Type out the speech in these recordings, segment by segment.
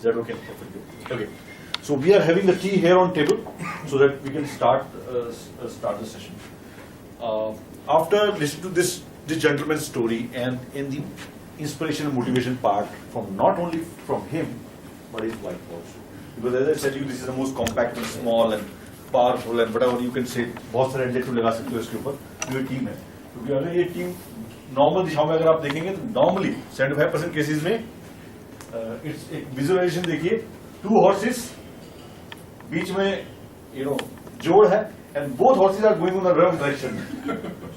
that okay? Okay. So we are having the tea here on table so that we can start the session. After listening to this gentleman's story and in the inspiration and motivation part from not only from him but his wife also, because as I said you, this is the most compact and small and powerful and whatever you can say, बहुत सारे adjective लगा सकते हो इसके ऊपर, जो team है, क्योंकि अगर ये टीम नॉर्मल दिशाओं में अगर आप देखेंगे तो नॉर्मली 75% केसेस में इट्स एक विजुअलाइजेशन देखिए, 2 horses बीच में जोड़ है and both horses are going in the wrong direction,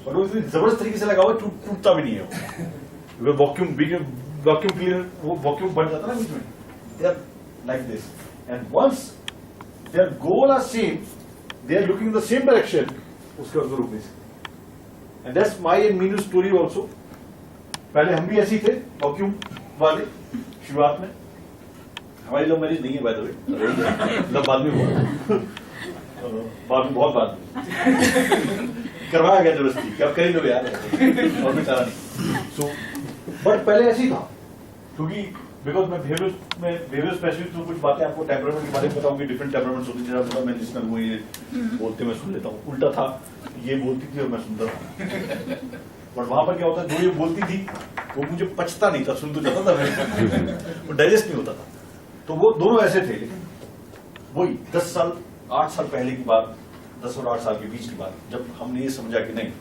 और वो इतनी जबरदस्त तरीके से लगा हुआ टूटता भी नहीं है वो, वैक्यूम क्लीनर वो वैक्यूम बन जाता है ना बीच में, they are like this and once their goal are same, they are looking in the same direction, उसके बाद रुकने से, and that's my and Meenu story also. पहले हम भी ऐसे ही थे वैक्यूम वाले शुरुआत में. हमारी लव मैरिज नहीं है बाय द वे, लव बाद में हुआ, बाद में बहुत बाद में करवाया गया जबरदस्ती कि अब करें लो यार, और मैं करा नहीं. सो बट पहले ऐसे ही था, क्योंकि बिकॉज मैं बिहेवियर स्पेशलिस्ट हूँ, कुछ बातें आपको टेम्परामेंट के बारे में बताऊंगी, डिफरेंट टेम्परामेंट्स होते हैं, जैसा मैं लिसनर हूँ, ये बोलते मैं सुन लेता हूँ. उल्टा था, ये बोलती थी और मैं सुनता था. बट वहां पर क्या होता है, जो ये बोलती थी वो मुझे पचता नहीं था, सुन तो जाता था मैं, वो डाइजेस्ट नहीं होता था. तो वो दोनों ऐसे थे, लेकिन वही 10 साल 8 साल पहले की बात, 10 और 8 साल के बीच की बात, जब हमने ये समझा कि नहीं,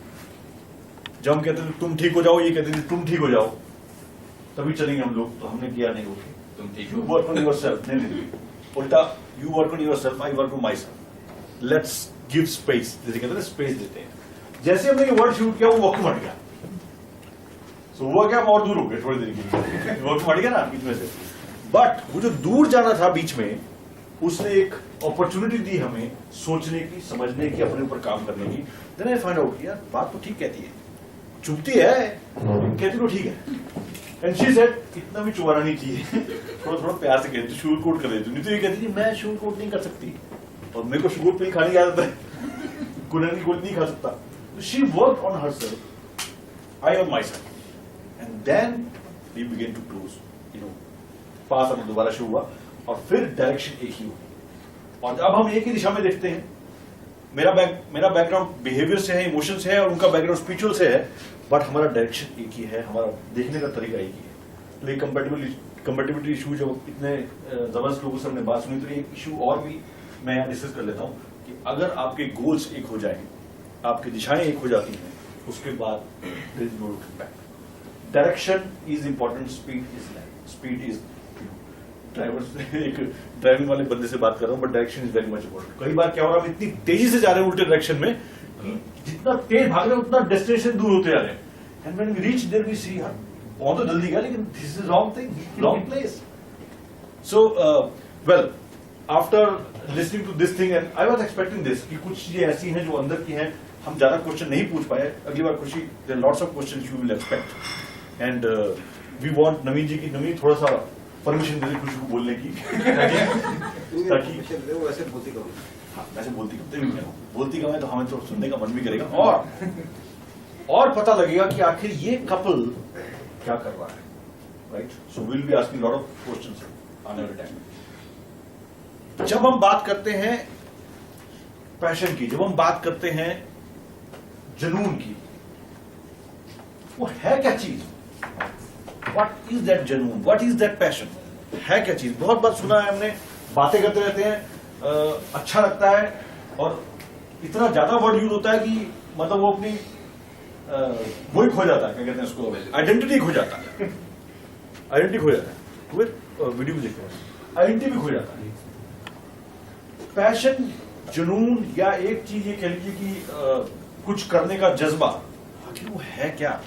जब हम कहते थे तुम ठीक हो जाओ, ये कहते थे तुम ठीक हो जाओ तभी चलेंगे हम लोग, तो हमने किया नहीं, ओके तुम ठीक हो, वर्क ऑन योरसेल्फ. नहीं, उल्टा you work on yourself, I work on my self, let's give space, जैसे कहते हैं स्पेस देते हैं. जैसे हमने ये वर्ड शूट किया वो वक्त हट गया. सो हुआ क्या, हम और दूर हो गए थोड़ी देर के लिए, वक्त हट गया ना बीच में से. बट वो जो दूर जाना था बीच में, उसने एक अपॉर्चुनिटी दी हमें सोचने की, समझने की, अपने ऊपर काम करने की. देन आई फाइंड आउट यार बात तो ठीक कहती है, चुभती है, कहती तो ठीक है. एंड शी सेड इतना भी चुभाना नहीं चाहिए, थोड़ा थोड़ा प्यार से कहती, शुगर कोट कर देती. नहीं तो ये कहती थी मैं शुगर कोट नहीं कर सकती, और मेरे को शुगर पिल खाने की आदत है, गुड़हल की गोली नहीं खा सकता. She work on herself, I on myself, and then we begin to close, पास हमें दोबारा शुरू हुआ, और फिर डायरेक्शन एक ही हुई. और अब हम एक ही दिशा में देखते हैं. मेरा बैकग्राउंड बिहेवियर से है, इमोशन से है, और उनका बैकग्राउंड स्पिरिचुअल से है, बट हमारा डायरेक्शन एक ही है, हमारा देखने का तरीका एक ही है. तो ये कंपेटिबिलिटी इशू जो इतने जबरदस्त लोगों से हमने बात सुनी, तो एक इशू और भी मैं यहाँ डिस्कस कर लेता हूँ कि अगर आपके गोल्स एक हो जाएंगे, आपकी दिशाएं एक हो जाती हैं, उसके बाद there is no looking back. Direction is important, speed is एक ड्राइविंग वाले बंदे से बात कर रहा हूं, but direction is very much important. कई बार क्या हो रहा है, हम इतनी तेजी से जा रहे हैं उल्टे डायरेक्शन में, जितना तेज भाग रहे हैं उतना डेस्टिनेशन दूर होते जा रहे हैं. And when we reach there we see यार बहुत तो जल्दी गया, लेकिन this is wrong thing, wrong place. So well, after listening to this thing, and I was expecting this कि कुछ चीजें ऐसी हैं जो अंदर की हैं, हम ज्यादा क्वेश्चन नहीं पूछ पाए. अगली बार खुशी, there lots of questions you will expect, and we want Naveen ji की, नवीन थोड़ा सा परमिशन दे दी खुशी को बोलने की, ताकि वैसे बोलती करो. हाँ, वैसे बोलती कम है तो हमें तो सुनने का मन भी करेगा, और पता लगेगा कि आखिर ये कपल क्या कर रहा है. Right. So will be asking lot of questions आने वाले टाइम. जब हम बात करते हैं पैशन की, जब हम बात करते हैं जुनून की, वो है क्या चीज? What is that जुनून? What is that passion? है क्या चीज? बहुत बार सुना है हमने, बातें करते रहते हैं, अच्छा लगता है, और इतना ज्यादा वर्ड यूज होता है कि मतलब वो अपनी वो ही खो जाता है, क्या कहते हैं उसको, आइडेंटिटी खो जाता है. आइडेंटिटी खो जाता है, वीडियो भी देखते हैं, आइडेंटिटी भी खो जाता है. पैशन, जुनून, या एक चीज ये कह लीजिए कि कुछ करने का जज्बा, आखिर वो है क्या,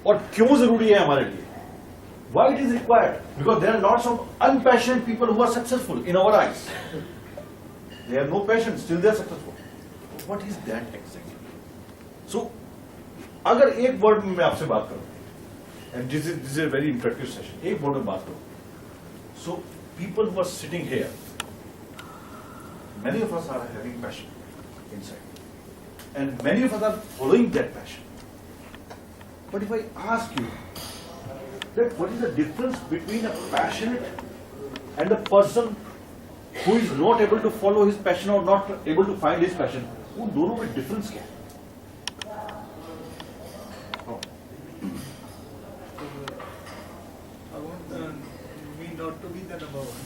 और क्यों जरूरी है हमारे लिए? Why it is required? Because there are lots of unpassionate people who are successful in our eyes. They have no passion, still they are successful. What is that exactly? So, अगर एक वर्ड में मैं आपसे बात करूं, and this is a very interactive session, एक word में बात करूं, so people who are sitting here, many of us are having passion inside, and many of us are following that passion. But if I ask you that what is the difference between a passionate and the person who is not able to follow his passion or not able to find his passion, उन दोनों में difference क्या है? I want me not to be the number one.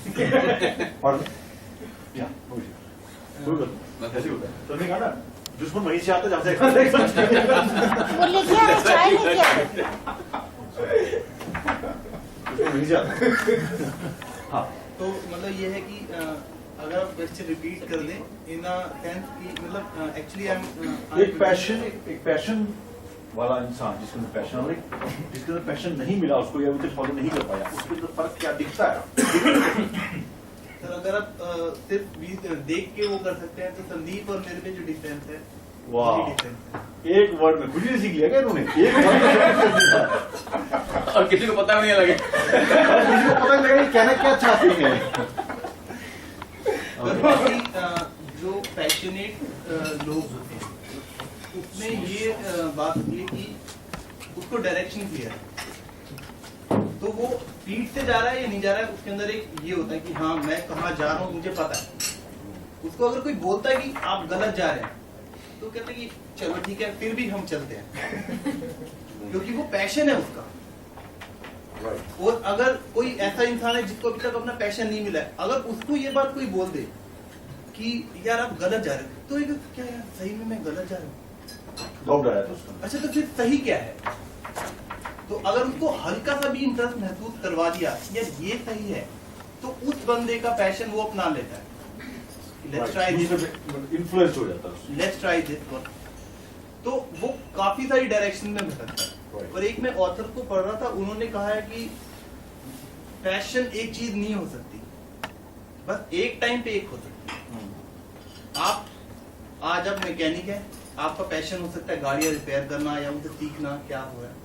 Pardon? Yeah, no issue. कोई बात नहीं, ऐसे ही होता है। तो नहीं कहा ना, दुश्मन वहीं से आता है जहाँ से वो लेके आ रहे, चाय लेके आ रहे। दुश्मन वहीं से आता है। हाँ, तो मतलब ये है कि अगर आप क्वेश्चन रिपीट कर दें इन अ सेंस कि मतलब एक्चुअली आई एम एक पैशन वाला इंसान जिसके अंदर पैशन और एक जिसके अंदर पैशन नहीं मिला उसको या उसे फॉलो नहीं कर पाया, उसके अंदर फर्क क्या दिखता है? सर अगर आप सिर्फ देख के वो कर सकते हैं तो संदीप और मेरे में जो डिफरेंस है वाह, वही difference है। एक वर्ड में कुछ नहीं सीख लिया क्या इन्होंने? एक वर्ड में और किसी को पता भी नहीं लगे। किसी को पता नहीं लगा कि कहना क्या चाहते हैं। बाकी जो पैशनेट लोग होते हैं उसमें ये बात होती है कि उसको डायरेक्शन क्लियर है, तो वो स्पीड से जा रहा है या नहीं जा रहा है उसके अंदर एक ये होता है कि हाँ मैं कहाँ जा रहा हूँ मुझे पता है। उसको अगर कोई बोलता है कि आप गलत जा रहे हैं तो कहते हैं कि चलो ठीक है फिर भी हम चलते हैं क्योंकि वो पैशन है उसका। और अगर कोई ऐसा इंसान है जिसको अभी तक अपना पैशन नहीं मिला है, अगर उसको ये बात कोई बोल दे कि यार आप गलत जा रहे हो, तो ये क्या यार सही में मैं गलत जा रहा हूँ? डाउट आया था उसका। अच्छा तो फिर सही क्या है? तो अगर उसको हल्का सा भी इंटरेस्ट महसूस करवा दिया यार ये सही है, तो उस बंदे का पैशन वो अपना लेता है। लेट्स ट्राई दिस, इन्फ्लुएंस हो जाता है उससे। Let's try this one. तो वो काफी सारी डायरेक्शन में भटकता है। और एक मैं ऑथर को पढ़ रहा था, उन्होंने कहा है कि पैशन एक चीज नहीं हो सकती, बस एक टाइम पे एक हो सकती है। आप आज आप मैकेनिक है, आपका पैशन हो सकता है गाड़ियां रिपेयर करना या उनसे सीखना क्या हो रहा है।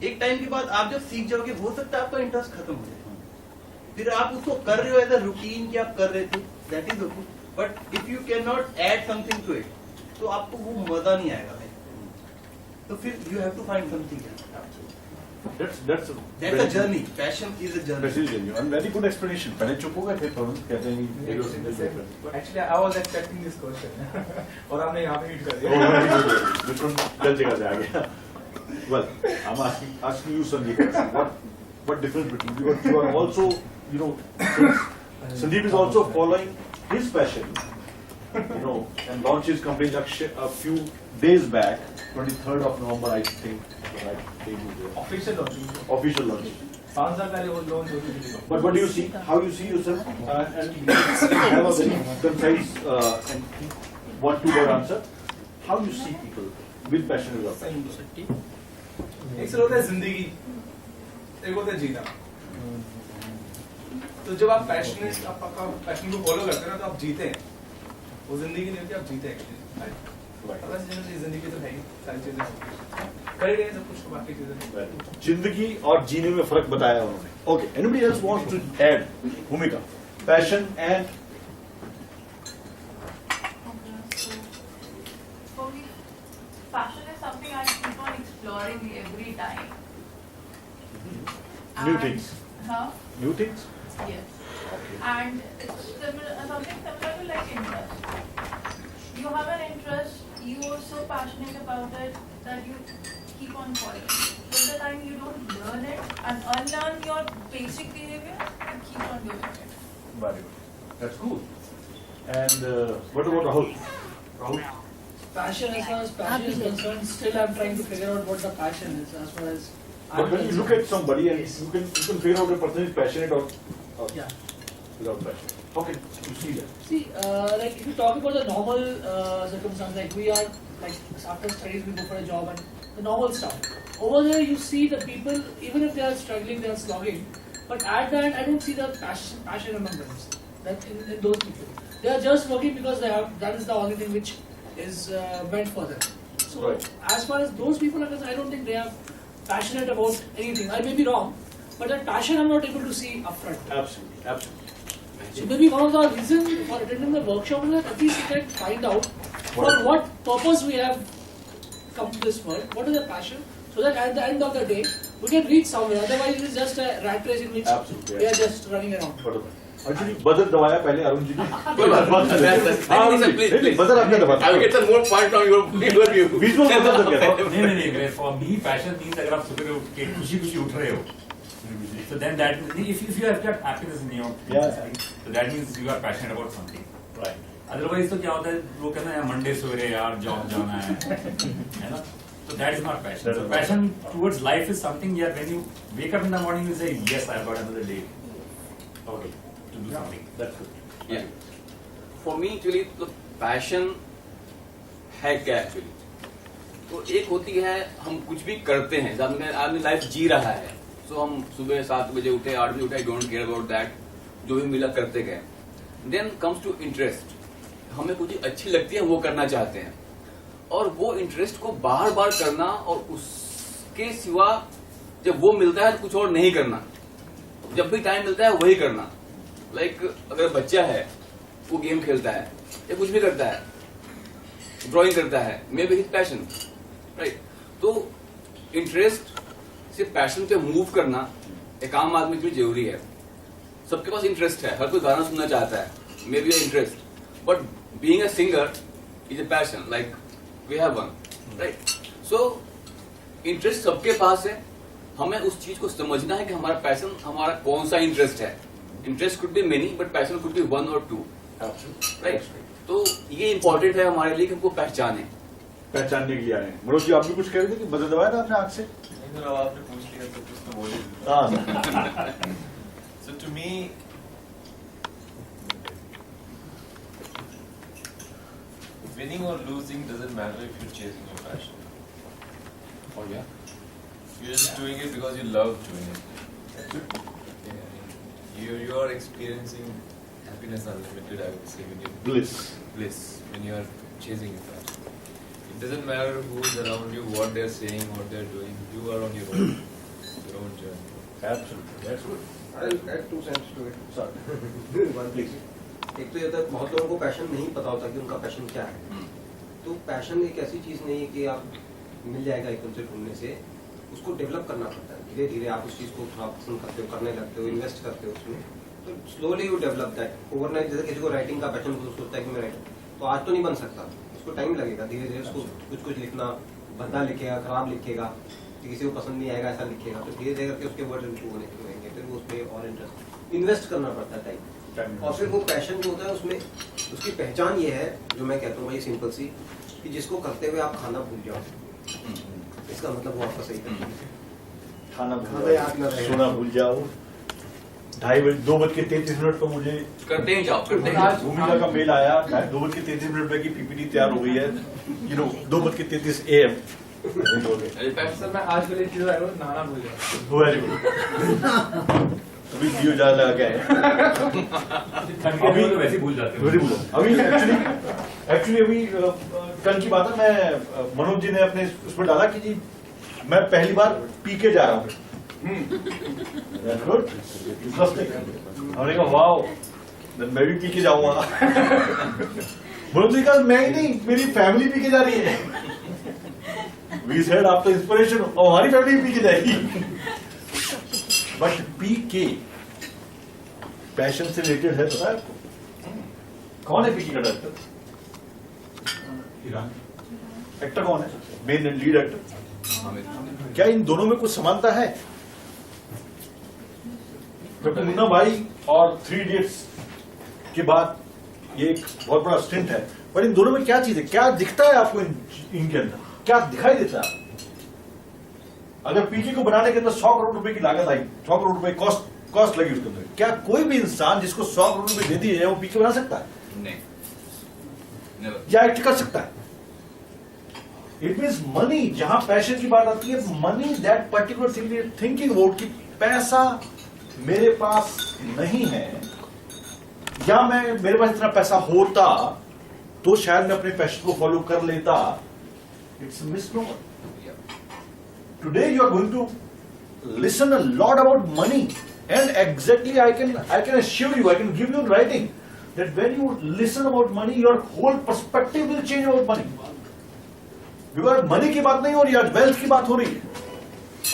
एक टाइम के बाद आप जब सीख जाओगे हो सकता है आपका इंटरेस्ट खत्म हो जाए, फिर आप उसको कर रहे हो एज अ रूटीन कि आप कर रहे थे, that is okay, but if you can not add something to it तो आपको वो मजा नहीं आएगा भाई। तो फिर you have to find something else. That's That's a journey. Passion is a journey. And very good explanation. पहले चुप हो गए थे तो कहते हैं कि Actually, I was expecting this question. और आपने यहाँ पे hit कर दिया। different जगह से आ गया. Well, I'm asking you Sandeep, what difference between, because you are also, you know, Sandeep is also following his passion, you know, and launched his company a few days back, 23rd of November, I think. Official launch. Official launch. 5 साल पहले वो launch होती थी। But what do you see? How you see yourself? And have a very concise and one-to-one answer. How you see people with passion without passion? एक sir होता है जिंदगी, एक होता है जीना। तो जब आप पैशनेट आपका पैशन को फॉलो करते हैं ना तो आप जीते हैं। वो जिंदगी नहीं होती, आप जीते हैं। जिंदगी तो है ही, सारी चीजें कर रहे हैं सब कुछ, बाकी चीजें। जिंदगी और जीने में फर्क बताया उन्होंने. Okay, anybody else wants to add? Bhumika, passion and For me, passion is something I keep on exploring every time. new And- things. Huh? New things? Yes. And it's something similar to like interest. You have an interest, you are so passionate about it that you keep on following. Till the time you don't learn it and unlearn your basic behavior, you keep on doing it. Very good. That's cool. And what about Rahul? Rahul? Passion, as far as passion is concerned, still I'm trying to figure out what the passion is as far as But when you look at somebody and you can figure out a person is passionate or yeah. without passion. How can you see that? See, like if you talk about the normal circumstance, like we are like after studies we go for a job and the normal stuff. Over there you see the people, even if they are struggling, they are slogging, but at the end I don't see the passion among them. That in those people, they are just working because they have, that is the only thing which is meant for them. So Right. as far as those people are concerned, I don't think they are passionate about anything. I may be wrong, but that passion I'm not able to see upfront. Absolutely, absolutely. So maybe one of the reasons for attending the workshop is that at least we can find out for what purpose we have come to this world, what is the passion, so that at the end of the day we can reach somewhere. Otherwise it is just a rat race in which Absolutely, we are just running around. What about? Actually budget दबाया पहले अरुण जी ने। कोई बात नहीं, please. Budget आपने दबाया। I will get some more points from your view. बीच में budget दब गया था। नहीं, फॉर मी पैशन मीन्स अगर आप सुबह उठ के खुशी खुशी उठ रहे हो, so then that if you have got happiness in your life, so that means you are passionate about something. Right. Otherwise तो क्या होता है, लोग कहते हैं मंडे सवेरे यार जॉब जाना है ना? So that is not passion. So passion towards life is something that when you wake up in the morning you say yes, I have got another day. Okay, to do something. That's good. Yeah. For me actually तो passion है क्या actually? तो एक होती है हम कुछ भी करते हैं, आदमी लाइफ जी रहा है, तो हम सुबह 7 बजे उठे, 8 बजे उठे, I don't care about that, जो भी मिला करते गए. देन कम्स टू इंटरेस्ट, हमें कुछ चीज अच्छी लगती है वो करना चाहते हैं, और वो इंटरेस्ट को बार बार करना, और उसके सिवा जब वो मिलता है तो कुछ और नहीं करना, जब भी टाइम मिलता है वही करना. लाइक अगर बच्चा है वो गेम खेलता है या कुछ भी करता है, ड्राइंग करता है, may be his passion, right. तो इंटरेस्ट से पैशन पे मूव करना एक आम आदमी के लिए जरूरी है. सबके पास इंटरेस्ट है, हर कोई गाना सुनना चाहता है, may be interest, but being a singer is a passion, like we have one, right. So interest सबके पास है, हमें उस चीज को समझना है कि हमारा पैशन, हमारा कौन सा इंटरेस्ट है. Interest could be many but passion could be 1 or 2, right. तो ये इंपॉर्टेंट है हमारे लिए कि हमको पहचाने. पहचानने के लिए आए हैं. मनोज जी आप भी कुछ कह रहे थे कि बजट दबाया था आपने आग से? अब आपने पूछ लिया तो कुछ तो बोले. हाँ. So to me, winning or losing doesn't matter if you're chasing your passion. Oh yeah. You're just doing it because you love doing it. You are experiencing happiness unlimited, I would say, when you Bliss. when you are chasing your passion. It doesn't matter who's around you, what they're saying, what they're doing. You are on your own journey. Absolutely. That's good. I'll add 2 cents to it. Sorry. One please. एक तो ये होता है बहुत लोगों को passion नहीं पता होता कि उनका पैशन क्या है. तो पैशन एक ऐसी चीज नहीं है कि आप मिल जाएगा एकदम से ढूंढने से, उसको डेवलप करना पड़ता है. धीरे धीरे आप उस चीज को थोड़ा पसंद करते हो, करने लगते हो, इन्वेस्ट करते हो उसमें, तो slowly you develop that. Overnight जैसे किसी को राइटिंग का पैशन सोचता है कि मैं राइटर, तो आज तो नहीं बन सकता, उसको टाइम लगेगा. धीरे धीरे उसको कुछ कुछ लिखना, भद्दा लिखेगा, खराब लिखेगा, किसी को पसंद नहीं आएगा ऐसा लिखेगा, तो धीरे धीरे करके उसके वर्ड इम्प्रूव होने लगेंगे. फिर वो उसमें और इंटरेस्ट इन्वेस्ट करना पड़ता है टाइम. और फिर वो पैशन जो होता है उसमें उसकी पहचान ये है, जो मैं कहता हूँ भाई सिंपल सी, कि जिसको करते हुए आप खाना भूल जाओ, इसका मतलब वो आपका सही पैशन है. खाना खाना याद न रहे. सोना भूल जाओ. 2:33 पर मुझे करते ही जाओ, करते ही जाओ. भूमिका का मेल आया, 2:33 पे की पीपीटी तैयार हो गई है. 2:33 AM. सर मैं आज वाली चीज आया हूँ, नहाना भूल गया. Very good. अभी दियो जा लगा है. अभी तो वैसे ही भूल जाते वेरी गुड. अभी एक्चुअली अभी कल की बात है, मैं मनोज जी ने अपने उसमें डाला कि जी मैं पहली बार पी के जा रहा हूँ. गुड. हमने कहा वाओ, मैं भी पी के जाऊंगा. मनोज जी का मैं ही नहीं, मेरी फैमिली पी के जा रही है. वी सेड आफ्टर इंस्पिरेशन, हमारी फैमिली पी के जाएगी. बट पी के पैशन से रिलेटेड है, पता है आपको? कौन है पीके का डायरेक्टर? एक्टर कौन है? Main and lead actor. क्या इन दोनों में कुछ समानता है? क्योंकि मुन्ना भाई और 3 Idiots के बाद ये एक बहुत बड़ा स्टिंट है, पर इन दोनों में क्या चीज है, क्या दिखता है आपको इनके अंदर, क्या दिखाई देता है? अगर पीके को बनाने के अंदर 100 करोड़ रुपए की लागत आई, 100 करोड़ रुपए कॉस्ट लगी उसके अंदर, क्या कोई भी इंसान जिसको 100 करोड़ रुपए दे दिए जाए वो पीके बना सकता है? नहीं, never. या एक्ट कर सकता है? It means money. जहां पैशन की बात आती है, money, that particular thinking about कि पैसा मेरे पास नहीं है, या मेरे पास इतना पैसा होता तो शायद मैं अपने पैशन को फॉलो कर लेता. It's misnomer. Today you are going to listen a lot about money, and exactly I can assure you, I can give you in writing that when you listen about money, your whole perspective will change about money. Because money की बात नहीं हो रही, आज wealth की बात हो रही है,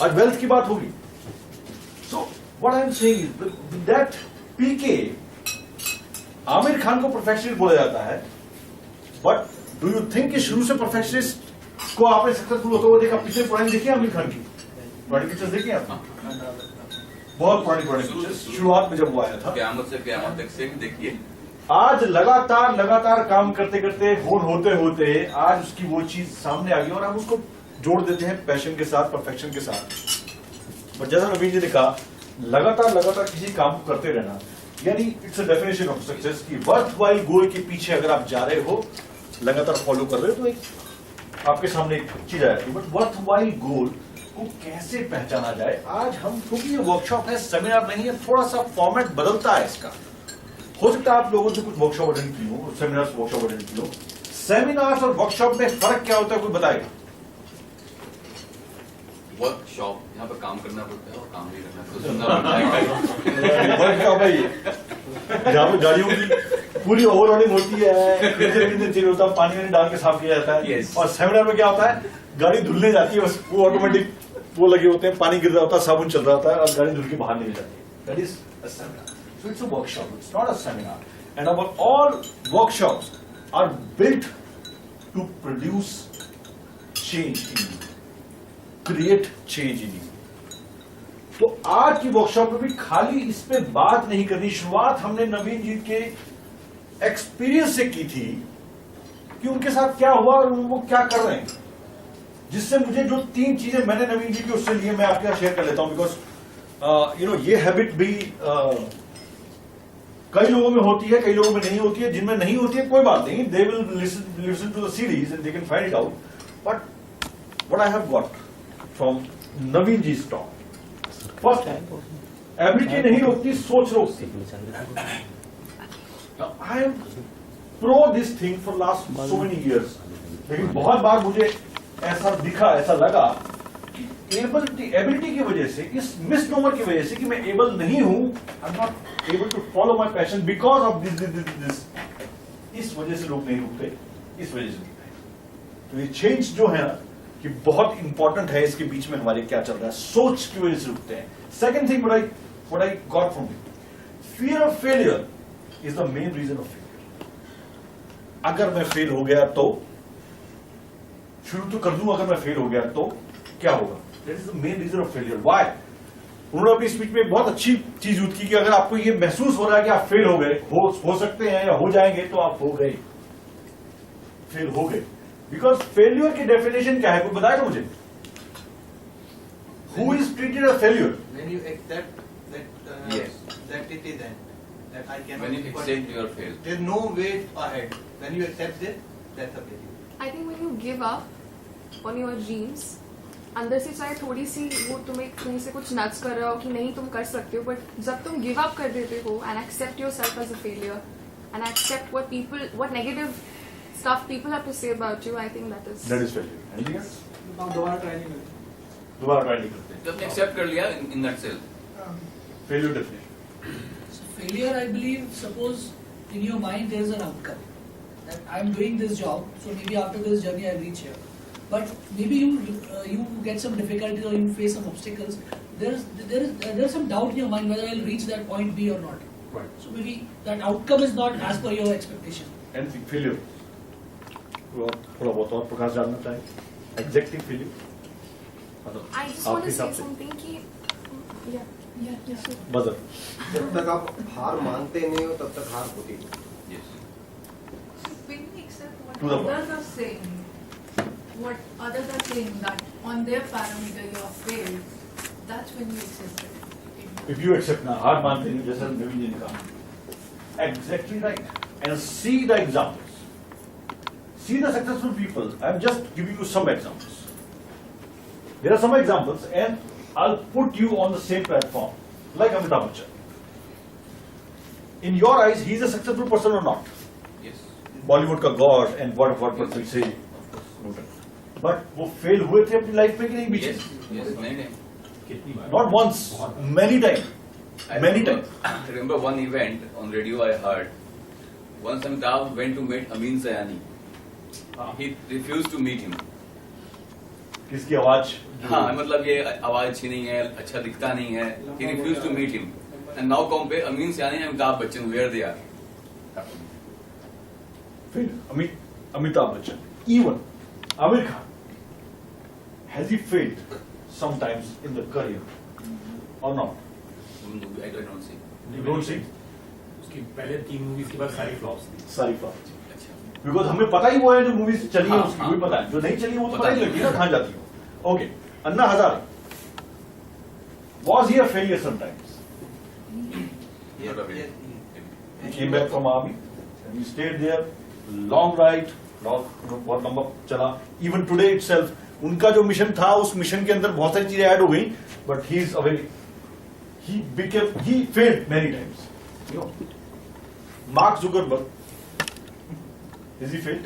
आज wealth की बात होगी. So what I am saying is that PK Aamir Khan को परफेक्शनिस्ट बोला जाता है, बट डू यू थिंक कि शुरू से परफेक्शनिस्ट को आपने सक्सेसफुल होते हुए देखा? पिछले पुरानी देखी आमिर खान की पुरानी पिक्चर्स देखी आपने? बहुत पुरानी पिक्चर्स, शुरुआत में जब वो आया था। क़यामत से क़यामत तक से देखिए, आज लगातार काम करते करते होते होते आज उसकी वो चीज सामने आ गई और हम उसको जोड़ देते हैं पैशन के साथ, परफेक्शन के साथ। बट जैसा नवीन जी ने कहा, लगातार किसी काम को करते रहना, यानी it's a definition of success कि वर्थ वाइल गोल के पीछे अगर आप जा रहे हो, लगातार फॉलो कर रहे हो, तो एक आपके सामने एक चीज आ जाती है। बट वर्थ वाइल गोल को कैसे पहचाना जाए, आज हम, क्योंकि ये वर्कशॉप है, सेमिनार नहीं है, थोड़ा सा फॉर्मेट बदलता है इसका। हो सकता है आप लोगों से कुछ वर्कशॉप अटेंड की हो, सेमिनार्स वर्कशॉप अटेंड की हो। सेमिनार्स और वर्कशॉप में फर्क क्या होता है, कोई बताएगा? वर्कशॉप यहाँ पर काम करना पड़ता है और काम भी करना पड़ता है, सुनना पड़ता है। फर्क क्या होता है? जहाँ पे गाड़ियों की पूरी ओवरलोडिंग होती है, इंजन चेंज होता है, पानी में डाल के साफ किया जाता है। Yes. और सेमिनार में क्या होता है, गाड़ी धुलने जाती है, बस वो ऑटोमेटिक वो लगे होते हैं, पानी गिर रहा होता है, साबुन चल रहा होता है और गाड़ी धुल के बाहर निकल जाती है। That is a seminar. So it's a workshop, it's not a seminar. And our all workshops are built to produce change in you, create change in you. तो आज की वर्कशॉप में भी खाली इस पे बात नहीं करनी। शुरुआत हमने नवीन जी के एक्सपीरियंस से की थी कि उनके साथ क्या हुआ और वो क्या कर रहे हैं, जिससे मुझे जो 3 चीजें मैंने नवीन जी की उससे लिए मैं आपके साथ शेयर कर लेता हूं। बिकॉज ये हैबिट भी कई लोगों में होती है, कई लोगों में नहीं होती है। जिनमें नहीं होती है कोई बात नहीं, they will listen to the series and they can find it out. But what I have got from Naveen ji talk, first ability नहीं रोकती, सोच रोकती। I am pro this thing for last so many years, लेकिन बहुत बार मुझे ऐसा दिखा, ऐसा लगा कि एबिलिटी की वजह से, इस मिसनोमर की वजह से कि मैं एबल नहीं हूं, I am not able to follow my passion because of this, इस वजह से लोग नहीं रुकते, इस वजह से रुकते हैं। तो ये चेंज जो है ना कि बहुत इंपॉर्टेंट है, इसके बीच में हमारे क्या चल रहा है, सोच की वजह से रुकते हैं। Second thing what I got from it, fear of failure is the main reason of failure. अगर मैं फेल हो गया तो, शुरू तो कर दूं, अगर मैं फेल हो गया तो क्या होगा, that is the main reason of failure. Why? उन्होंने अपनी स्पीच में एक बहुत अच्छी चीज यूज की कि अगर आपको ये महसूस हो रहा है कि आप फेल हो गए, हो सकते हैं या हो जाएंगे, तो आप हो गए, फेल हो गए। बिकॉज फेल्यूर की डेफिनेशन क्या है, कोई बताएगा मुझे? Who is treated as failure? When you accept that Yes. that it is end, that I cannot. When you accept your fail. There's no way ahead. When you accept it, that's a failure. I think when you give up on your dreams, अंदर से चाहे थोड़ी सी वो तुम्हें कहीं से कुछ नच कर रहा हो कि नहीं तुम कर सकते हो, बट जब तुम गिव अप कर देते हो and accept yourself as a failure and accept what negative stuff people have to say about you, I think that is failure. Anything else? दोबारा ट्राई नहीं करते। दोबारा ट्राई नहीं करते, जब एक्सेप्ट कर लिया in that self, failure definition. So failure, I believe, suppose in your mind there is an outcome that I am doing this job, so maybe after this journey I reach here. But maybe you get some difficulties or you face some obstacles. There is some doubt in your mind whether I'll reach that point B or not. Right. So maybe that outcome is not as per your expectation. Anything failure? थोड़ा बहुत और प्रकाश डालना चाहिए। Exactly failure I just want to say something कि बदल। जब तक आप हार मानते नहीं हो तब तक हार होती नहीं। yes. When you accept what To the others are saying, what others are saying that on their parameter you have failed, that's when you accept it. If you accept ना, हार मानते नहीं, जैसा नवीन जी ने कहा, exactly right. And see the examples, see the successful people. I'm just giving you some examples. There are some examples, and I'll put you on the same platform, like Amitabh Bachchan. In your eyes, he's a successful person or not? Yes. Bollywood का God and what people say. But वो fail हुए थे अपनी life में कि नहीं बीच? Yes. Yes. Many. Not once, many times. Many times. I remember one event on radio I heard. Once Amitabh went to meet Amin Sayani. He refused to meet him. किसकी आवाज? हाँ, मतलब ये आवाज अच्छी नहीं है, अच्छा दिखता नहीं है. He refused to meet him. And now compare Amin Sayani and Amitabh Bachchan, where they are. happening. Failure. Amitabh Bachchan, even Amir Khan, has he failed sometimes in the career or not? I don't see. You don't see? उसकी पहले 3 movies के बाद सारी flops थी. सारी flop. Because हमें पता ही वो है जो मूवीज चली है उसकी भी पता है, जो नहीं चली वो तो पता ही लगती है ना कहाँ जाती है. Okay, Anna Hazare, was he a failure sometimes? He came back from army and he stayed there, long ride, बहुत लंबा चला. Even today itself, उनका जो मिशन था उस मिशन के अंदर बहुत सारी चीजें ऐड हो गई, but he is away. He failed many times. You know, Mark Zuckerberg, is he failed?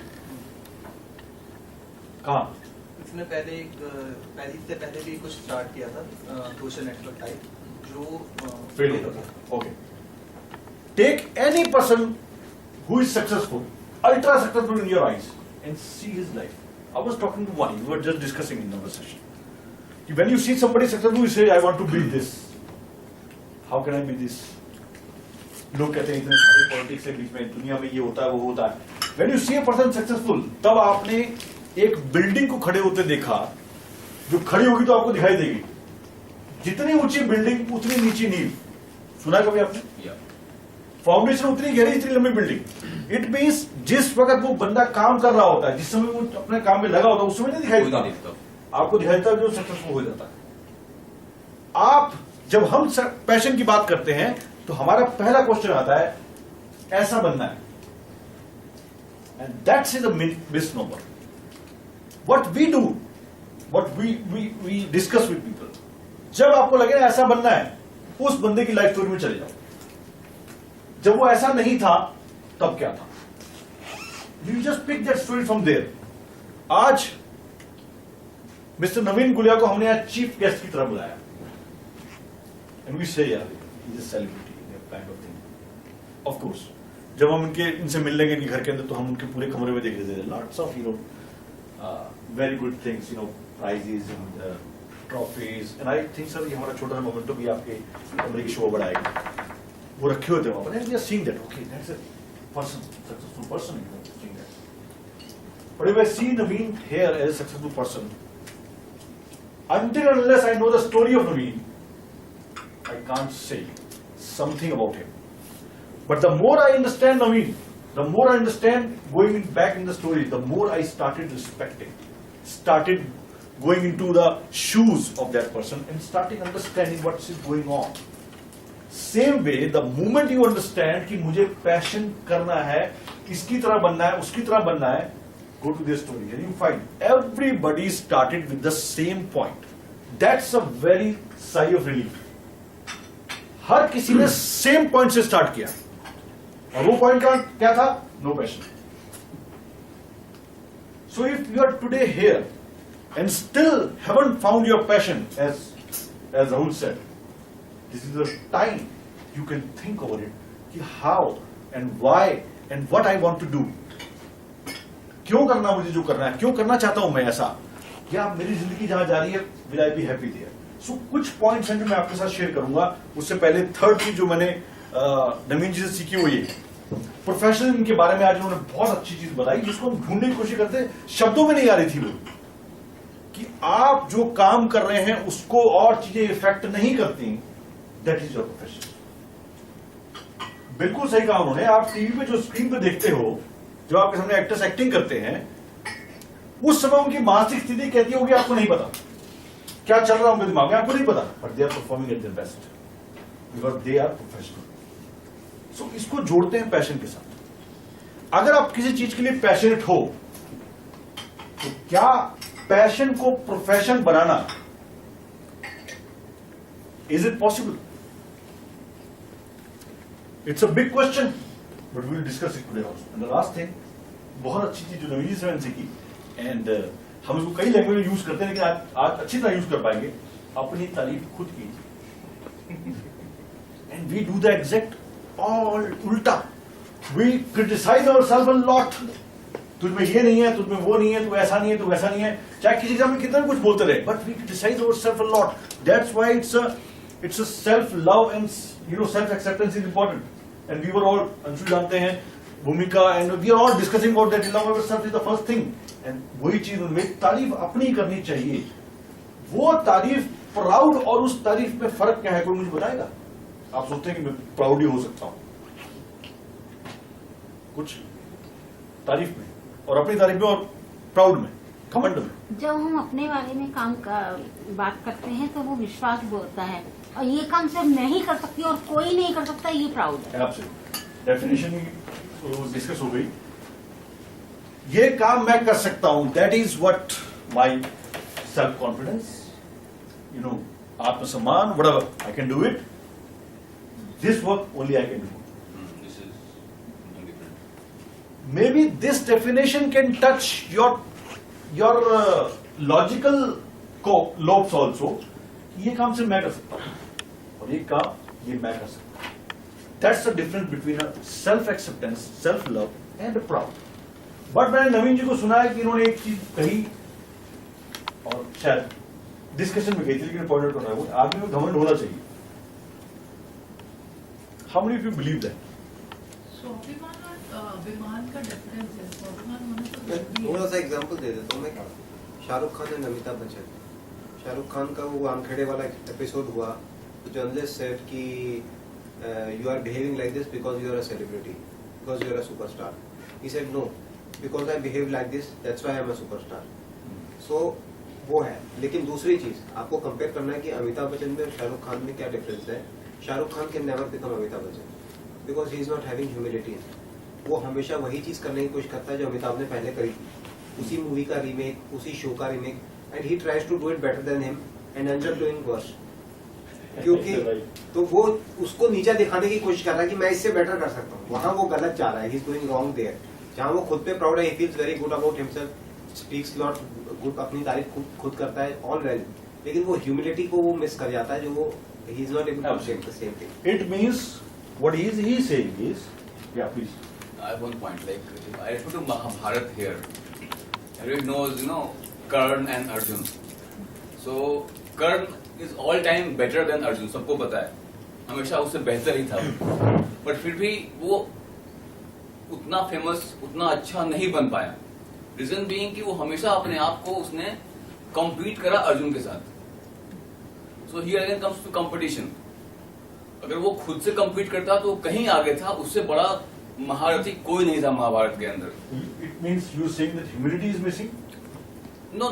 कहाँ? इसने पहले इससे पहले भी कुछ स्टार्ट किया था सोशल नेटवर्क टाइप जो Failed हो गया. Okay. Take any person who is successful, ultra successful in your eyes, and see his life. I was talking to one, we were just discussing in our session. When you see somebody successful, you say, I want to be this. How can I be this? लोग कहते हैं इतने सारे politics के बीच में दुनिया में ये होता है वो होता है. When you see a person successful, तब आपने एक बिल्डिंग को खड़े होते देखा, जो खड़ी होगी तो आपको दिखाई देगी. जितनी ऊंची बिल्डिंग उतनी नीची नींव. सुना कभी आपने? फाउंडेशन उतनी गहरी जितनी लंबी बिल्डिंग. इट मीन्स जिस वक्त वो बंदा काम कर रहा होता है, जिस समय वो अपने काम में लगा होता है, उस समय नहीं दिखाई देता. आपको दिखाई देता है जो सक्सेसफुल हो जाता है. आप जब हम पैशन की बात करते हैं तो हमारा पहला क्वेश्चन आता है ऐसा बनना है. And that's is the misnomer. What we do, what we discuss with people, जब आपको लगे ना ऐसा बनना है, उस बंदे की लाइफ स्टोरी में चले जाओ. जब वो ऐसा नहीं था तब क्या था? You just pick that story from there. आज मिस्टर नवीन गुलिया को हमने आज चीफ गेस्ट की तरह बुलाया. एंड वी से यार he is a celebrity kind of thing. Of course जब हम इनसे मिल लेंगे इनके घर के अंदर तो हम उनके पूरे कमरे में देख रहे थे. Lots of very good things, prizes and trophies. And I think sir ये हमारा छोटा सा मोमेंटो भी आपके कमरे की शो बढ़ाएगा. वो रखे हुए थे वहां पर. And we are seeing that okay that's a person, successful person. Seeing that. But if I see Naveen here as a successful person, until and unless I know the story of Naveen, I can't say something about him. But the more I understand Naveen, the more I understand going back in the story, the more I started respecting, started going into the shoes of that person and starting understanding what is going on. Same way, the moment you understand कि मुझे passion करना है, इसकी तरह बनना है, उसकी तरह बनना है, go to their story and you find everybody started with the same point. That's a very sigh of relief. हर किसी ने सेम पॉइंट से स्टार्ट किया और वो पॉइंट क्या था? No passion. So if you are today here and still haven't found your passion, as Rahul said, this is the time you can think about it. कि how and why and what I want to do. क्यों करना मुझे जो करना है, क्यों करना चाहता हूं मैं ऐसा, क्या मेरी जिंदगी जहां जा रही है, will I be happy there. So कुछ पॉइंट्स हैं जो मैं आपके साथ शेयर करूंगा. उससे पहले थर्ड चीज जो मैंने नवीन जी से सीखी वो ये प्रोफेशनल इनके बारे में. आज उन्होंने बहुत अच्छी चीज बताई जिसको हम ढूंढने की कोशिश करते, शब्दों में नहीं आ रही थी वो, कि आप जो काम कर रहे हैं उसको और चीजें इफेक्ट नहीं करती. That is your profession. बिल्कुल सही कहा उन्होंने. आप टीवी पे जो स्क्रीन पे देखते हो, जो आपके सामने एक्टर्स एक्टिंग करते हैं, उस समय उनकी मानसिक स्थिति कहती होगी आपको नहीं पता क्या चल रहा है उनके दिमाग में, आपको नहीं पता. But they are performing at their best because they are professional. So इसको जोड़ते हैं पैशन के साथ. अगर आप किसी चीज के लिए पैशनेट हो तो क्या पैशन को profession banana, is it possible? It's a big question. But we will discuss it today also. And the last thing, बहुत अच्छी चीज जो नवीन से मैंने सीखी, and हम इसको कई लैंग्वेज में यूज करते हैं लेकिन आज अच्छी तरह यूज कर पाएंगे. अपनी तारीफ खुद कीजिए. And we do the exact all उल्टा. We criticize ourselves a lot. तुझमें ये नहीं है, तुझमें वो नहीं है, तू ऐसा नहीं है, तू वैसा नहीं है, चाहे किसी एग्जाम में कितना कुछ बोलते रहे. But we criticize ourselves a lot. That's why it's a self love and self acceptance is important. And we were all, Anshu जानते हैं, Bhumika and we are all discussing about that love yourself is the first thing and वही चीज उनमें तारीफ अपनी करनी चाहिए। वो तारीफ प्राउड और उस तारीफ में फर्क क्या है, कोई मुझे बताएगा? आप सोचते हैं कि मैं प्राउड ही हो सकता हूं कुछ तारीफ में और अपनी तारीफ में और प्राउड में, घमंड में। जब हम अपने बारे में बात करते हैं तो वो विश्वास बोलता है, और ये काम सिर्फ मैं ही कर सकती हूँ और कोई नहीं कर सकता, ये प्राउड है। एब्सोल्युटली, डेफिनेशन डिस्कस हो गई। ये काम मैं कर सकता हूं, that is what my self confidence, you know, आत्मसम्मान, whatever I can do it, this work only I can do. This is something different. Maybe this definition can touch your logical lobes also. ये काम से मैं कर सकता हूं और ये काम ये मैं कर सकता हूं। That's the difference between a self-acceptance, self-love and a proud. But मैंने नवीन जी को सुना है कि इन्होंने एक चीज कही और शायद डिस्कशन में गई थी, लेकिन पॉइंट आउट कर रहा है, आदमी में घमंड होना चाहिए। How many of you believe that? स्वाभिमान और अभिमान का डिफरेंस है। स्वाभिमान होना तो जरूरी थोड़ा है। सा एग्जांपल दे देता हूँ मैं। शाहरुख खान एंड अमिताभ बच्चन, शाहरुख खान का वो वानखेड़े वाला एपिसोड हुआ, तो जर्नलिस्ट सेड कि you are behaving like this because you are a celebrity, because you are a superstar. He said no, because I behave like this, that's why I am a superstar. So वो है। लेकिन दूसरी चीज आपको compare करना है कि अमिताभ बच्चन में और शाहरुख खान में क्या डिफरेंस है। Shahrukh Khan can never become Amitabh Bachchan because he is not having humility. वो हमेशा वही चीज करने की कोशिश करता है जो अमिताभ ने पहले करी थी, उसी मूवी का रीमेक, उसी शो का remake, and he tries to do it better than him and ends up doing worse. क्योंकि तो वो उसको नीचा दिखाने की कोशिश कर रहा है कि मैं इससे बेटर कर सकता हूँ, वहां वो गलत जा रहा है, he is doing wrong there. जहां वो खुद पे प्राउड है, he feels very good about himself, speaks lot good, अपनी तारीफ खुद करता है, ऑल वेल, लेकिन वो ह्यूमिलिटी को वो मिस कर जाता है, जो वो he is not able to say the same thing. It means what he is saying is, yeah, please. I have one point. Like, if I refer to Mahabharat here, everyone knows, Karn and Arjun. So Karn is all time better than Arjun. सबको पता है, हमेशा उससे बेहतर ही था। But फिर भी वो उतना फेमस, उतना अच्छा नहीं बन पाया। Reason being कि वो हमेशा अपने आप को उसने compete करा अर्जुन के साथ। So here again comes to competition. अगर वो खुद से compete करता तो कहीं आगे था, उससे बड़ा महारथी कोई नहीं था महाभारत के अंदर। It means you saying that humility is missing? No.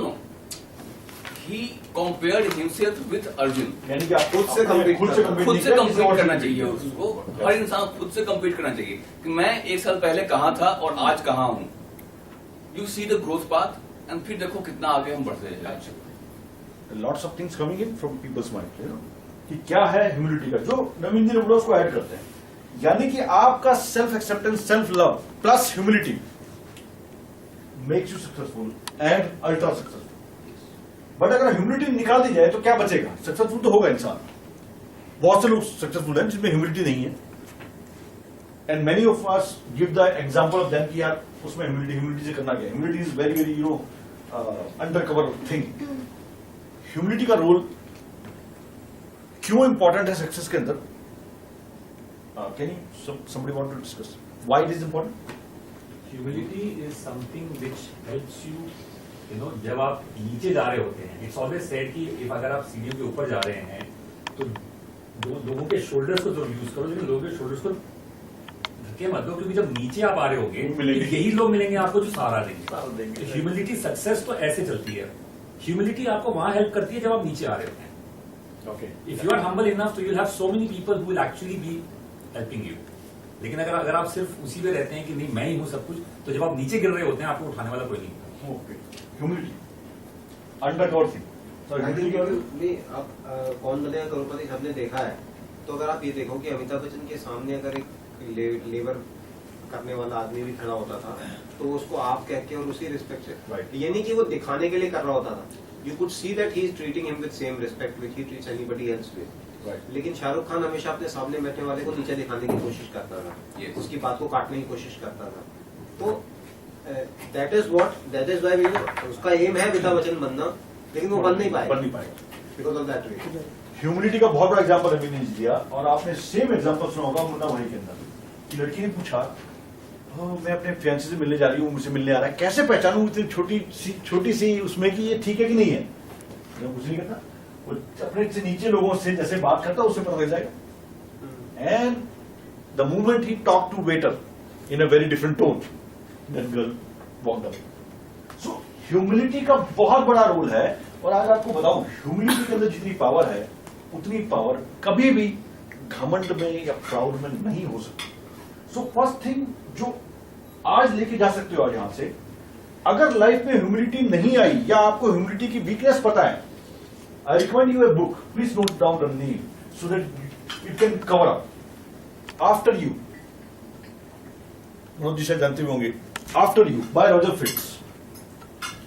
He compared himself with Arjun. यानी कि आप खुद से compete खुद से compete करना चाहिए उसको। हर इंसान खुद से compete करना चाहिए कि मैं एक साल पहले कहाँ था और आज कहाँ हूँ। You see the growth path and फिर देखो कितना आगे हम बढ़ते हैं। Lots of things coming in from people's mind, कि क्या है ह्यूमिलिटी का, जो नवीन जी ने बोला उसको ऐड करते हैं। यानी कि आपका self acceptance, self love plus humility makes you successful and ultra successful. But अगर ह्यूमिलिटी निकाल दी जाए तो क्या बचेगा? सक्सेसफुल तो होगा इंसान। बहुत से लोग सक्सेसफुल हैं जिसमें ह्यूमिलिटी नहीं है, and many of us give the example of that कि यार उसमें ह्यूमिलिटी से करना क्या। Humility is very very under cover thing. Humility का रोल क्यों इंपॉर्टेंट है सक्सेस के अंदर? Can you somebody want to discuss why it is important? Humility is something which helps you, जब आप नीचे जा रहे होते हैं, इट्स ऑलवेज सेड कि if अगर आप सीढ़ियों के ऊपर जा रहे हैं तो लोगों के शोल्डर्स को जरूर यूज करो, लेकिन लोगों के शोल्डर्स को धक्के मत दो, क्योंकि जब नीचे आप आ रहे होंगे यही लोग मिलेंगे आपको जो सहारा देंगे। ह्यूमिलिटी सक्सेस तो ऐसे चलती है। ह्यूमिलिटी आपको वहां हेल्प करती है जब आप नीचे आ रहे होते हैं। Okay. If you are humble enough, तो you'll have so many people who will actually be helping you. लेकिन अगर आप सिर्फ उसी में रहते हैं कि नहीं मैं ही हूँ सब कुछ, तो जब आप नीचे गिर रहे होते हैं आपको उठाने वाला कोई नहीं। Okay. Humility. Undercover thing. So नहीं, आप कौन बनेगा करोड़पति सबने देखा है, तो अगर आप ये देखो कि अमिताभ बच्चन के सामने अगर एक लेबर करने वाला आदमी भी खड़ा होता था तो उसको आप कह के और उसी रिस्पेक्ट से, ये नहीं कि वो दिखाने के लिए कर रहा होता था। You could see that he is treating him with same respect which he treats anybody else with. लेकिन शाहरुख खान हमेशा अपने सामने बैठने वाले को नीचे दिखाने की कोशिश करता था, उसकी बात को काटने की कोशिश करता था। तो that is why उसका एम है अमिताभ बच्चन बनना, लेकिन वो बन नहीं पाएगा because of that reason. Humility का बहुत बड़ा एग्जांपल अभी ने दिया, और आपने सेम एग्जांपल सुना होगा मुन्ना भाई के अंदर कि लड़की ने पूछा मैं अपने फियांसे से मिलने जा रही हूँ, मुझसे मिलने आ रहा है, कैसे पहचानूं इतनी छोटी सी उसमें कि ये ठीक है कि नहीं है? मैं कुछ नहीं करता, वो अपने से नीचे लोगों से जैसे बात करता है उससे पता लग जाएगा. And the moment he talk to waiter in a very different tone, that girl walked away. So humility का बहुत बड़ा रोल है. और आज आपको बताऊं, ह्यूमिलिटी के अंदर जितनी पावर है उतनी पावर कभी भी घमंड में या प्राउड में नहीं हो सकती. सो फर्स्ट थिंग जो आज लेके जा सकते हो आज यहां से, अगर लाइफ में ह्यूमिलिटी नहीं आई या आपको ह्यूमिलिटी की वीकनेस पता है, I recommend you a book, please note down the name so that it can cover up. After you, Manoj ji शायद जानते भी होंगे, after you by Roger Fitts.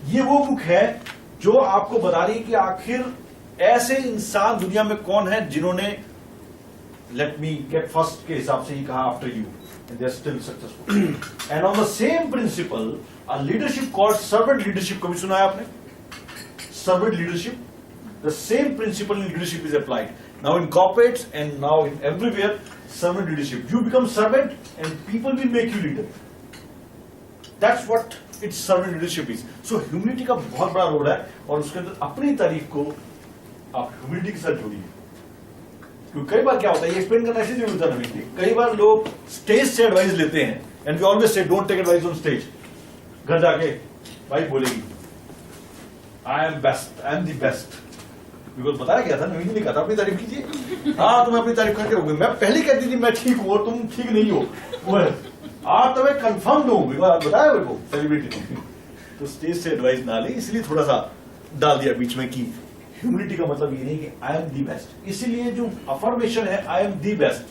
ये वो बुक है जो आपको बता रही है कि आखिर ऐसे इंसान दुनिया में कौन है जिन्होंने लेट मी गेट फर्स्ट के हिसाब से ही कहा after you, and they are still successful. And on the same principle, a leadership called servant leadership, कभी सुना है आपने? Servant leadership. The same principle in leadership is applied. Now in corporates and now in everywhere, servant leadership. You become servant and people will make you leader. That's what its servant leadership is. So humility का बहुत बड़ा role है और उसके अंदर अपनी तारीफ को आप humility के साथ जोड़िए. क्योंकि कई बार क्या होता है, ये एक्सप्लेन करना ऐसे नहीं होता नहीं. कई बार लोग स्टेज से एडवाइस लेते हैं and we always say don't take advice on stage. घर जाके वाइफ बोलेगी I am best, I am the best. Because बताया गया था, नवीन ने कहा था अपनी तारीफ कीजिए. हाँ, तुम्हें अपनी तारीफ करके रहोगे. मैं पहले कहती थी मैं ठीक हूं और तुम ठीक नहीं हो. आप तो मैं कंफर्म हूं बिकॉज बताया मेरे को सेलिब्रिटी ने. तो स्टेज से एडवाइस ना ले, इसलिए थोड़ा सा डाल दिया बीच में कि ह्यूमिलिटी का मतलब ये नहीं कि आई एम दी बेस्ट. इसीलिए जो अफर्मेशन है आई एम दी बेस्ट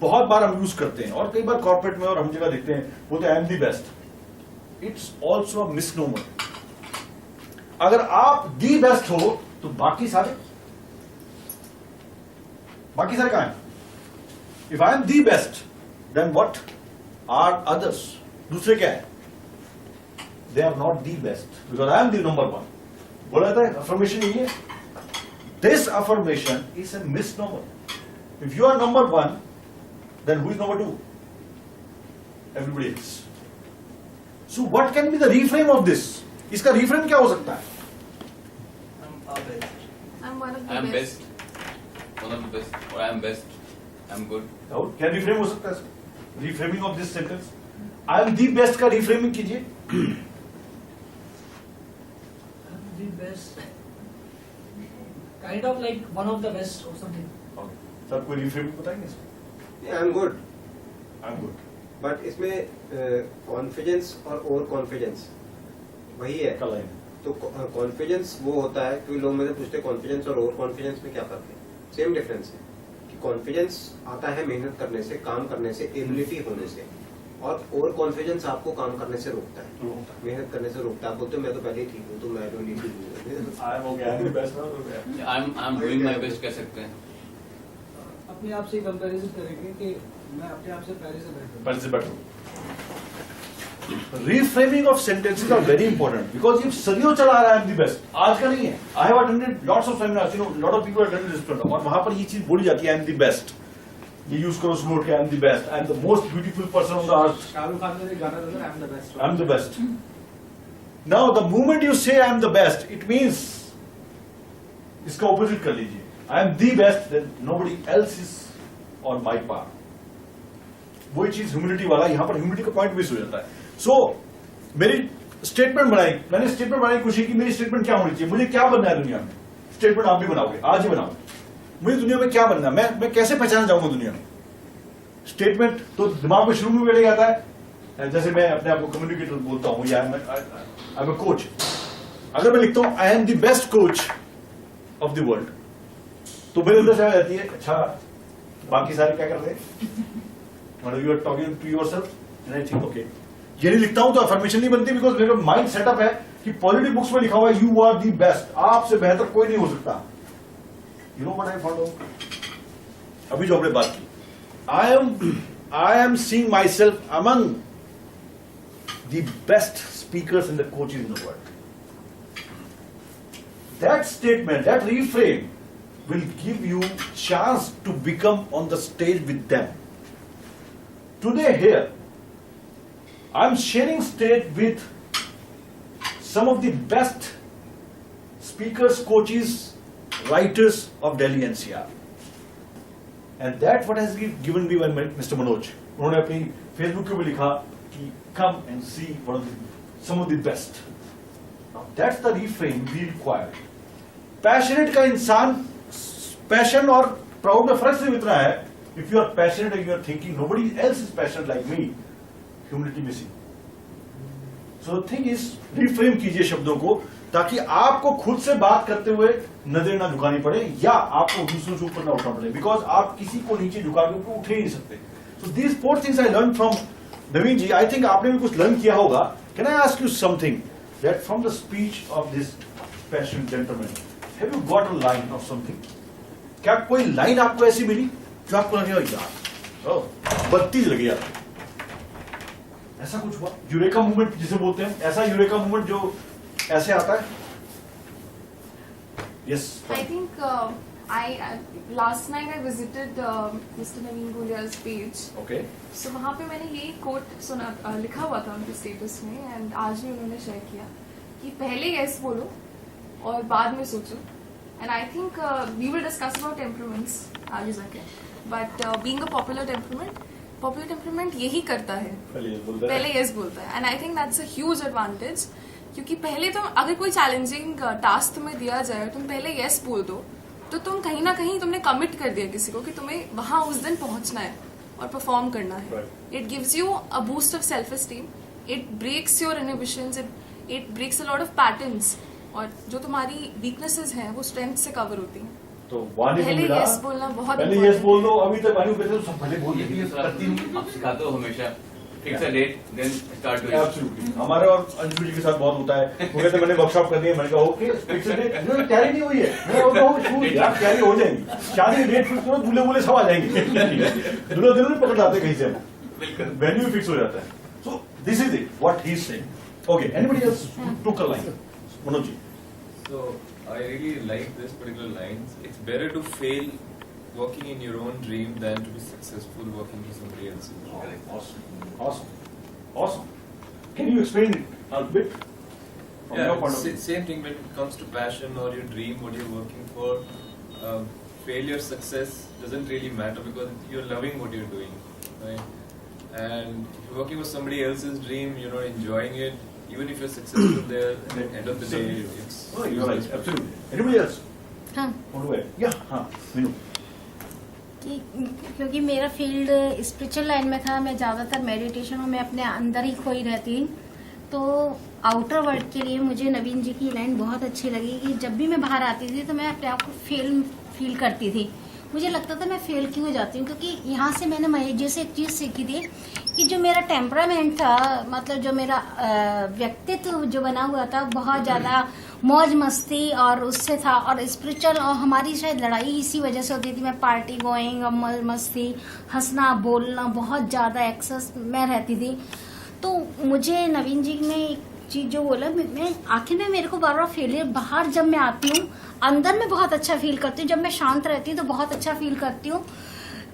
बहुत बार हम यूज करते हैं और कई बार कॉर्पोरेट में और हम जगह देखते हैं बोलते आई am the best. It's also a misnomer. अगर आप दी बेस्ट हो तो बाकी सारे कहां हैं? If I am the best then what are others? दूसरे क्या है? They are not the best because I am the number one. बोला जाता है अफर्मेशन यही है. This affirmation is a misnomer. If you are number one, then who is number two? Everybody else. So what can be the reframe of this? इसका reframe क्या हो सकता है? I'm one of the I am best. best, one of the best, or I am best, I am good. क्या reframe हो सकता है? Reframing of this sentence. I am the best का reframing कीजिए. I'm the best. Kind of like one of the best or something. Okay. Sir कोई reframing बताएंगे इसमें? I am good. I'm good. But इसमें confidence और over confidence वही है. कल आएंगे. तो कॉन्फिडेंस वो होता है कि लोग मुझे पूछते हैं कॉन्फिडेंस और ओवर कॉन्फिडेंस में क्या फर्क है. सेम डिफरेंस है कि कॉन्फिडेंस आता है मेहनत करने से, काम करने से, एबिलिटी होने से, और ओवर कॉन्फिडेंस आपको काम करने से रोकता है, मेहनत करने से रोकता है. आप बोलते हो मैं तो पहले ही ठीक हूँ तो मैं don't need to do. I'm okay. I'm the best now. Okay. I'm doing my best कह सकते हैं. अपने आप से कंपैरिजन करेंगे कि मैं अपने आप से पहले से बेहतर हूं. But it's better. Reframing of sentences are very important because if सदियों चला आ रहा है I'm the best, आज का नहीं है. I have attended lots of seminars, you know, lot of people have attended this program और वहां पर ये चीज बोली जाती है I'm the best. ये यूज करो स्लोट के I'm the best, I'm the most beautiful person on the earth. Shahrukh Khan ने एक गाना था I am the best. I'm the best. Now the moment you say I'm the best, it means इसका opposite कर लीजिए. I am the best, then nobody else is on my par. वही चीज humility वाला, यहाँ पर ह्यूमिलिटी का point miss हो जाता है. सो मेरी स्टेटमेंट बनाई, मैंने स्टेटमेंट बनाने की कोशिश की मेरी स्टेटमेंट क्या होनी चाहिए, मुझे क्या बनना है दुनिया में. स्टेटमेंट आप भी बनाओगे, आज ही बनाओगे. मुझे दुनिया में क्या बनना है, मैं कैसे पहचाना जाऊंगा दुनिया में. स्टेटमेंट तो दिमाग में शुरू में बैठ जाता है. जैसे मैं अपने आप को कम्युनिकेटर बोलता हूँ या आई एम अ कोच. अगर मैं लिखता हूँ I am the best coach of the world, तो मेरे अंदर से आ जाती है अच्छा बाकी सारे क्या कर रहे हैं. मतलब you are talking to yourself and I think okay. ये नहीं लिखता हूं तो अफर्मेशन नहीं बनती बिकॉज मेरा माइंड सेटअप है कि पॉजिटिव बुक्स में लिखा हुआ है यू आर दी बेस्ट, आपसे बेहतर कोई नहीं हो सकता. You know what I found out अभी जो हमने बात की, I am seeing my self among the best speakers and the coaches in the world. That statement, that reframe will give you chance to become on the stage with them. Today here, I'm sharing stage with some of the best speakers, coaches, writers of Delhi NCR. And that what has been given me by Mr. Manoj. उन्होंने अपनी Facebook पे लिखा कि come and see some of the best. Now that's the reframe we require. Passionate का इंसान passion और proud में फर्क सिर्फ इतना है. If you are passionate and you are thinking nobody else is passionate like me, humility missing. So the thing is reframe कीजिए शब्दों को ताकि आपको खुद से बात करते हुए नजर ना झुकानी पड़े या आपको दूसरों से ऊपर ना उठना पड़े बिकॉज आप किसी को नीचे झुका के ऊपर उठ ही नहीं सकते. So these 4 things I learn from Naveen ji. I think आपने भी कुछ लर्न किया होगा. Can I ask you something that from the speech of this passionate gentleman have you got a line of something? क्या कोई लाइन आपको ऐसी मिली जो आपको लगे यार बत्ती लगी यार? ऐसा कुछ हुआ? यूरेका मूवमेंट जिसे बोलते हैं, ऐसा यूरेका मूवमेंट जो ऐसे आता है? Yes. I think last night I visited Mr. Naveen Gulia's page. Okay. So वहाँ पे मैंने यही कोट सुना लिखा हुआ था उनके स्टेटस में एंड आज भी उन्होंने शेयर किया कि पहले यस बोलो और बाद में सोचो. And I think we will discuss about temperaments आगे जाके. But being a popular temperament यही करता है, पहले यस बोलता है. And I think that's a huge advantage क्योंकि पहले तुम अगर कोई चैलेंजिंग टास्क तुम्हें दिया जाए तुम पहले यस बोल दो तो तुम कहीं ना कहीं तुमने कमिट कर दिया किसी को कि तुम्हें वहां उस दिन पहुंचना है और परफॉर्म करना है. It gives you a boost of self esteem. It breaks your inhibitions. It breaks a lot of patterns और जो तुम्हारी वीकनेसेस हैं वो स्ट्रेंथ से कवर होती हैं. तो पहले यस बोलना बहुत पहले यस बोल दो. अभी तक वाणी कहते सब पहले बोल आप सिखाते हो हमेशा fix a date then start doing. Absolutely. हमारे और अंशु जी के साथ बहुत होता है. वो कहते मैंने वर्कशॉप करनी है. मैंने कहा ओके फिक्स अ डेट. उन्होंने तैयारी नहीं हुई है. मैं बोलता हूँ यार तैयारी हो जाएगी. शादी की डेट फिक्स करो. दूल्हे बोले सब आ जाएंगे. दूल्हा दिनों में पकड़ जाते कहीं से. वेन्यू फिक्स हो जाता है. So this is it what he is saying. Okay anybody else took a line? Manoj ji. So I really like this particular line. It's better to fail working in your own dream than to be successful working for somebody else. Awesome. Can you explain it a bit from your point of view? Same thing when it comes to passion or your dream, what you're working for. Failure, success doesn't really matter because you're loving what you're doing, right? And if you're working for somebody else's dream, you're not enjoying it. Even if you're successful there, at the end of the day, it's. Oh, you're right. Absolutely. Anybody else? हाँ. Want to add? Yeah. हाँ. मीनू. क्योंकि मेरा field spiritual line में था. मैं ज्यादातर meditation में अपने अंदर ही खोई रहती हूँ. तो आउटर वर्ल्ड के लिए मुझे नवीन जी की लाइन बहुत अच्छी लगी कि जब भी मैं बाहर आती थी तो मैं अपने आप को फील करती थी. मुझे लगता था मैं फेल क्यों हो जाती हूँ क्योंकि यहाँ से मैंने महेश जी से एक चीज सीखी थी कि जो मेरा टेम्परामेंट था, मतलब जो मेरा व्यक्तित्व जो बना हुआ था बहुत ज्यादा मौज मस्ती और उससे था. और स्पिरिचुअल और हमारी शायद लड़ाई इसी वजह से होती थी. मैं पार्टी गोइंग और मौज मस्ती, हंसना बोलना बहुत ज्यादा एक्सेस में रहती थी. तो मुझे नवीन जी ने एक चीज जो बोला, मैं आखिर में मेरे को बार बार फेलियर, बाहर जब मैं आती हूँ अंदर में बहुत अच्छा फील करती हूँ. जब मैं शांत रहती हूँ तो बहुत अच्छा फील करती हूँ.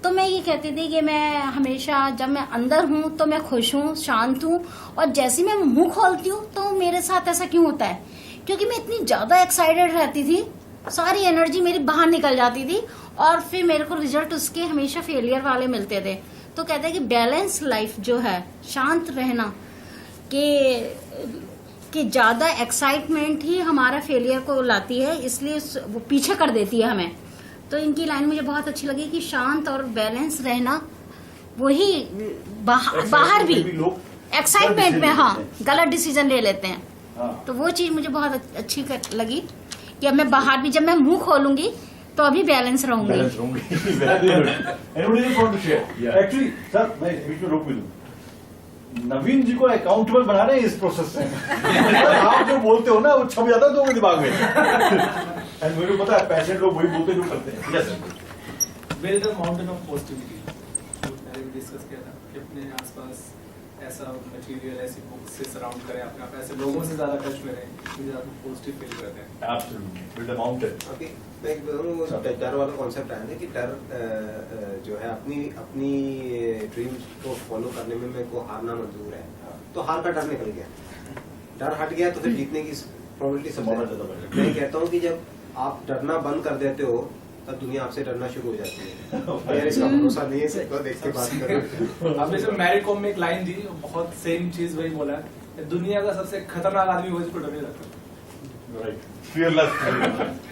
तो मैं ये कहती थी कि मैं हमेशा जब मैं अंदर हूँ तो मैं खुश हूँ, शांत हूँ. और जैसे मैं मुंह खोलती हूँ तो मेरे साथ ऐसा क्यों होता है? क्योंकि मैं इतनी ज्यादा एक्साइटेड रहती थी, सारी एनर्जी मेरी बाहर निकल जाती थी और फिर मेरे को रिजल्ट उसके हमेशा फेलियर वाले मिलते थे. तो कहते हैं कि बैलेंस लाइफ जो है, शांत रहना, कि ज्यादा एक्साइटमेंट ही हमारा फेलियर को लाती है, इसलिए वो पीछे कर देती है हमें. तो इनकी लाइन मुझे बहुत अच्छी लगी कि शांत और बैलेंस रहना, वही बाहर भी एक्साइटमेंट में हाँ गलत डिसीजन ले लेते हैं. तो वो चीज मुझे बहुत अच्छी लगी कि अब मैं बाहर भी जब मैं मुंह खोलूंगी तो अभी बैलेंस रहूंगी. एक्चुअली सर मैं बीच में रोक भी दूं. नवीन जी को अकाउंटेबल बना रहे हैं इस प्रोसेस से. आप जो बोलते हो ना वो छप जाता है तो दिमाग में. एंड मेरे को पता है पैसे लोग वही बोलते जो करते हैं. Yes. Build the mountain of positivity. मैंने डिस्कस किया था कि अपने आसपास ऐसा मटेरियल ऐसी बुक से सराउंड करें अपने आप, ऐसे लोगों से ज्यादा टच में रहें कि ज्यादा पॉजिटिव फील करते हैं। Absolutely. Build a mountain. अभी मैं एक वो डर वाला कॉन्सेप्ट आया ना कि डर जो है अपनी ड्रीम्स को फॉलो करने में मेरे को हारना मंजूर है, तो हार का डर निकल गया, डर हट गया तो फिर जीतने की प्रोबेबिलिटी संभावना सबसे ज्यादा बढ़ जाती है। मैं कहता हूँ कि जब आप डरना बंद कर देते हो तब दुनिया आपसे डरना शुरू हो जाती है। यार इसका भरोसा नहीं है, सबको देख के बात करो। आपने जब मैरी कॉम में एक लाइन दी, बहुत सेम चीज वही बोला है, दुनिया का सबसे खतरनाक आदमी वो जिसको डर नहीं लगता। Right. Fearless.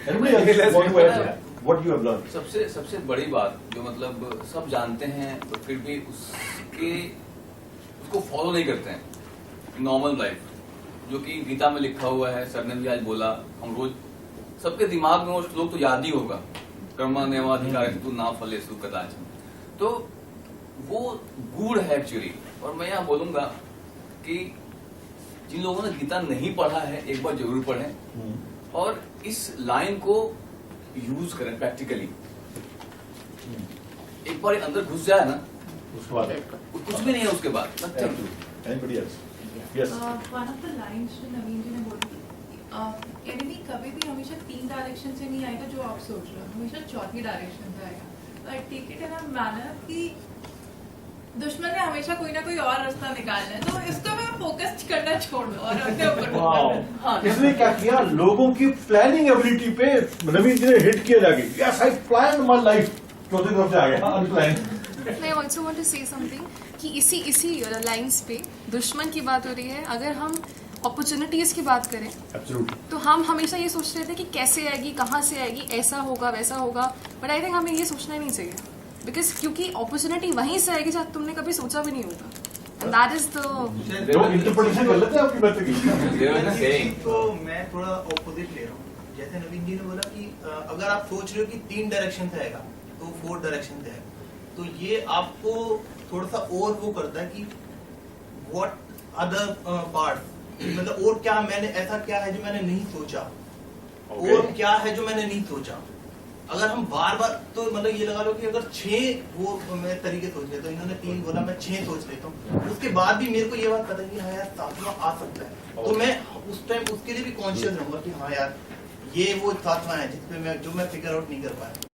Anybody else want to add? What you have learned? सबसे बड़ी बात जो मतलब सब जानते हैं तो फिर भी उसको फॉलो नहीं करते हैं, नॉर्मल लाइफ, जो कि गीता में लिखा हुआ है, सर ने भी आज बोला, हम रोज सबके दिमाग में वो श्लोक तो याद ही होगा, कर्मा नेवाधिकार तू ना फलेसु कदाचन। तो वो गूढ़ है एक्चुअली। और मैं यहाँ बोलूंगा कि जिन लोगों ने गीता नहीं पढ़ा है एक बार जरूर पढ़ें और इस लाइन को यूज करें प्रैक्टिकली। एक बार अंदर घुस जाए ना, उसके बाद कुछ भी नहीं है उसके बाद। nothing. Anybody else? Yes. One of the lines जो नवीन जी ने बोली, एनिमी कभी भी हमेशा 3 डायरेक्शन से नहीं आएगा जो आप सोच रहे हो, हमेशा चौथी डायरेक्शन से आएगा। तो I take it in a manner कि दुश्मन ने हमेशा कोई ना कोई और रास्ता निकालना है, तो इसको मैं फोकस करना छोड़ दो और अपने ऊपर फोकस। हाँ, इसने क्या किया, लोगों की प्लानिंग एबिलिटी पे नवीन जी ने हिट किया जाके, yes I plan my life, चौथी तरफ से आ गया अनप्लान। मैं also want to say something कि इसी लाइंस पे दुश्मन की बात हो रही है। अगर हम अपॉर्चुनिटीज की बात करें Absolutely. तो हम हमेशा ये सोच रहे थे कि कैसे आएगी, कहाँ से आएगी, ऐसा होगा वैसा होगा, बट आई थिंक हमें ये सोचना ही नहीं चाहिए, बिकॉज क्योंकि अपॉर्चुनिटी वहीं से आएगी जहाँ तुमने कभी सोचा भी नहीं होगा। एंड दैट इज द लोग इंटरप्रिटेशन कर लेते हैं आपकी बात की। तो मैं थोड़ा ऑपोजिट ले रहा हूँ। जैसे नवीन जी ने बोला कि अगर आप सोच रहे हो कि 3 डायरेक्शन से आएगा तो 4 डायरेक्शन से आएगा, तो ये आपको थोड़ा सा और वो करता है कि व्हाट अदर पार्ट, मतलब और क्या मैंने, ऐसा क्या है जो मैंने नहीं सोचा, और क्या है जो मैंने नहीं सोचा। अगर हम बार बार, तो मतलब ये लगा लो कि अगर 6 वो मैं तरीके सोच लेता हूँ, इन्होंने 3 बोला, मैं 6 सोच लेता हूँ, उसके बाद भी मेरे को ये बात पता है कि हाँ यार 7वां आ सकता है, तो मैं उस टाइम उसके लिए भी कॉन्शियस रहूंगा कि हाँ यार ये वो 7वां है जो मैं फिगर आउट नहीं कर पाया।